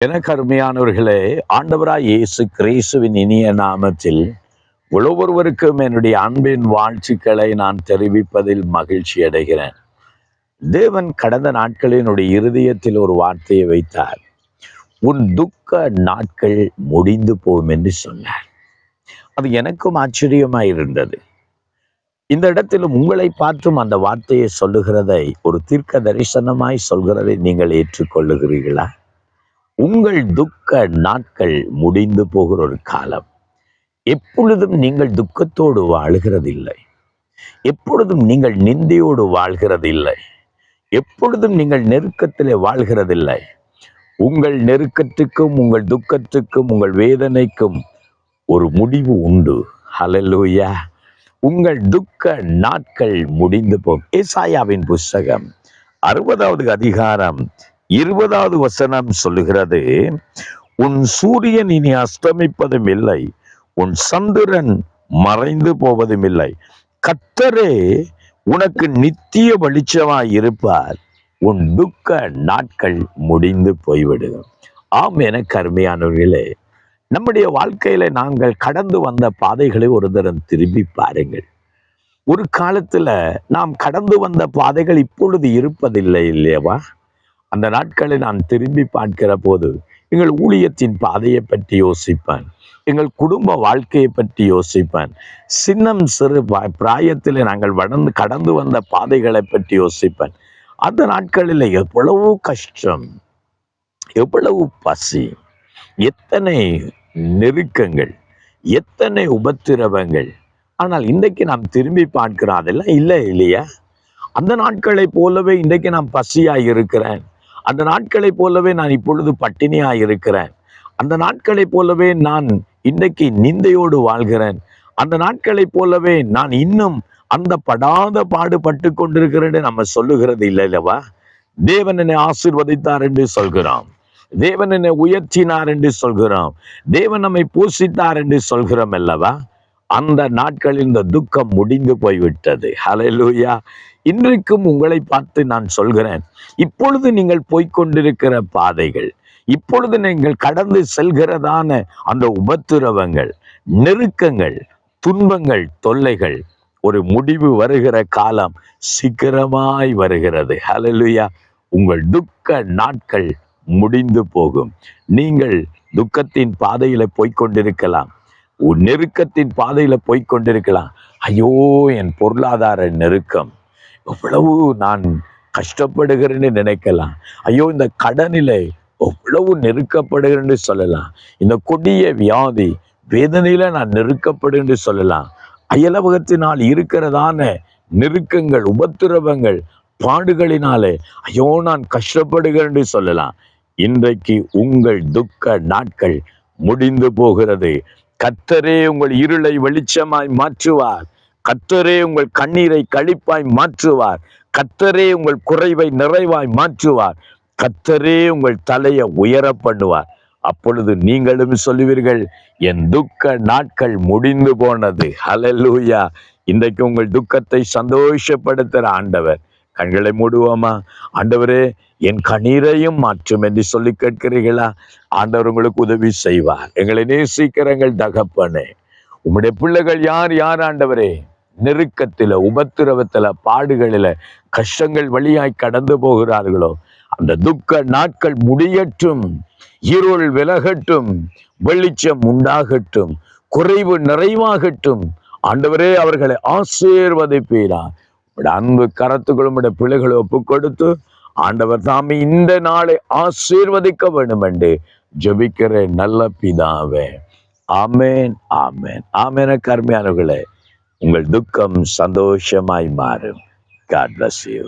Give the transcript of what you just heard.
எனக்கு அருமையானவர்களே, ஆண்டவராய் இயேசு கிறிஸ்துவின் இனிய நாமத்தில் ஒவ்வொருவருக்கும் என்னுடைய அன்பின் வாழ்த்துக்களை நான் தெரிவிப்பதில் மகிழ்ச்சி அடைகிறேன். தேவன் கடந்த நாட்களில் என்னுடைய இருதயத்தில் ஒரு வார்த்தையை வைத்தார். உன் துக்க நாட்கள் முடிந்து போகும் என்று சொன்னார். அது எனக்கும் ஆச்சரியமாய் இருந்தது. இந்த இடத்திலும் உங்களை பார்த்தும் அந்த வார்த்தையை சொல்லுகிறதை, ஒரு தீர்க்க தரிசனமாய் சொல்கிறதை நீங்கள் ஏற்றுக்கொள்ளுகிறீர்களா? உங்கள் துக்க நாட்கள் முடிந்து போகிற ஒரு காலம். எப்பொழுதும் நீங்கள் துக்கத்தோடு வாழ்கிறதில்லை. எப்பொழுதும் நீங்கள் நிந்தையோடு வாழ்கிறதில்லை. எப்பொழுதும் நீங்கள் நெருக்கத்திலே வாழ்கிறதில்லை. உங்கள் நெருக்கத்துக்கும் உங்கள் துக்கத்துக்கும் உங்கள் வேதனைக்கும் ஒரு முடிவு உண்டு. ஹல்லேலூயா. உங்கள் துக்க நாட்கள் முடிந்து போகும். ஏசாயாவின் புஸ்தகம் 60வது அதிகாரம் 20வது வசனம் சொல்லுகிறது, உன் சூரியன் இனி அஸ்தமிப்பதும் இல்லை, உன் சந்திரன் மறைந்து போவதும் இல்லை. கர்த்தரே உனக்கு நித்திய வெளிச்சமாய் இருப்பார். உன் துக்க நாட்கள் முடிந்து போய்விடும். ஆம், எனக்கு அருமையானவர்களே, நம்முடைய வாழ்க்கையில நாங்கள் கடந்து வந்த பாதைகளை ஒரு தரம் திரும்பி பாருங்கள். ஒரு காலத்துல நாம் கடந்து வந்த பாதைகள் இப்பொழுது இருப்பதில்லை இல்லையவா? அந்த நாட்களை நான் திரும்பி பார்க்கிற போது எங்கள் ஊழியத்தின் பாதையை பற்றி யோசிப்பேன். எங்கள் குடும்ப வாழ்க்கையை பற்றி யோசிப்பேன். சின்னம் சிறு பிராயத்தில் நாங்கள் கடந்து வந்த பாதைகளை பற்றி யோசிப்பேன். அந்த நாட்களில் எவ்வளவு கஷ்டம், எவ்வளவு பசி, எத்தனை நெருக்கங்கள், எத்தனை உபத்திரவங்கள். ஆனால் இன்றைக்கு நாம் திரும்பி பார்க்கிறோம், அதெல்லாம் இல்லை இல்லையா? அந்த நாட்களை போலவே இன்றைக்கு நான் பசியாய் இருக்கிறேன். அந்த நாட்களை போலவே நான் இப்பொழுது பட்டினியாய் இருக்கிறேன். அந்த நாட்களை போலவே நான் இன்றைக்கு நிந்தையோடு வாழ்கிறேன். அந்த நாட்களை போலவே நான் இன்னும் அந்த படாத பாடுபட்டு கொண்டிருக்கிறேன் நம்ம சொல்லுகிறது இல்லை அல்லவா? தேவன் என்னை ஆசீர்வதித்தார் என்று சொல்கிறோம். தேவன் என்னை உயர்த்தினார் என்று சொல்கிறோம். தேவன் நம்மை போஷித்தார் என்று சொல்கிறோம் அல்லவா? அந்த நாட்களில் இந்த துக்கம் முடிந்து போய்விட்டது. ஹல்லேலூயா. இன்றைக்கும் உங்களை பார்த்து நான் சொல்கிறேன், இப்பொழுது நீங்கள் போய்கொண்டிருக்கிற பாதைகள், இப்பொழுது நீங்கள் கடந்து செல்கிறதான அந்த உபத்திரவங்கள், நெருக்கங்கள், துன்பங்கள், தொல்லைகள், ஒரு முடிவு வருகிற காலம் சீக்கிரமாய் வருகிறது. ஹல்லேலூயா. உங்கள் துக்க நாட்கள் முடிந்து போகும். நீங்கள் துக்கத்தின் பாதையில போய்கொண்டிருக்கலாம், நெருக்கத்தின் பாதையில போய்கொண்டிருக்கலாம். ஐயோ, என் பொருளாதார நெருக்கம், எவ்வளவு நான் கஷ்டப்படுகிறேன்னு நினைக்கலாம். ஐயோ, இந்த கடனிலே எவ்வளவு நெருக்கப்படுகிறேன்னு சொல்லலாம். இந்த கொடிய வியாதி வேதனையில நான் நெருக்கப்படுன்னு சொல்லலாம். அயலவகத்தினால் இருக்கிறதான நெருக்கங்கள், உபத்திரவங்கள், பாடுகளினாலே ஐயோ நான் கஷ்டப்படுகிறேன்னு சொல்லலாம். இன்றைக்கு உங்கள் துக்க நாட்கள் முடிந்து போகிறது. கர்த்தரே உங்கள் இருளை வெளிச்சமாய் மாற்றுவார். கர்த்தரே உங்கள் கண்ணீரை களிப்பாய் மாற்றுவார். கர்த்தரே உங்கள் குறைவை நிறைவாய் மாற்றுவார். கர்த்தரே உங்கள் தலையை உயர பண்ணுவார். அப்பொழுது நீங்களும் சொல்லுவீர்கள், என் துக்க நாட்கள் முடிந்து போனது. ஹல்லேலூயா. இன்றைக்கு உங்கள் துக்கத்தை சந்தோஷப்படுத்துகிற ஆண்டவர். கண்களை மூடுவோமா? ஆண்டவரே, என் கண்ணீரையும் மாற்றும் என்று சொல்லி கேட்கிறீர்களா? ஆண்டவர் உங்களுக்கு உதவி செய்வார். எங்களை நேசிக்கிற எங்கள் தகப்பனே, உம்முடைய பிள்ளைகள் யார் யார் ஆண்டவரே நெருக்கத்தில, உபத்திரவத்தில, பாடுகளில, கஷ்டங்கள் வழியாய் கடந்து போகிறார்களோ, அந்த துக்க நாட்கள் முடியட்டும், இருள் விலகட்டும், வெளிச்சம் உண்டாகட்டும், குறைவு நிறைவாகட்டும். ஆண்டவரே, அவர்களை ஆசீர்வதிப்பீரா. அன்பு கரத்துக்களும் பிள்ளைகளை ஒப்பு கொடுத்து ஆண்டவர் தாமே இந்த நாளை ஆசீர்வதிக்க வேண்டும் என்று ஜெபிக்கிறேன் நல்ல பிதாவே. ஆமேன், ஆமேன், ஆமேன். அருமையானவர்களே, உங்கள் துக்கம் சந்தோஷமாய் மாறும். God bless you.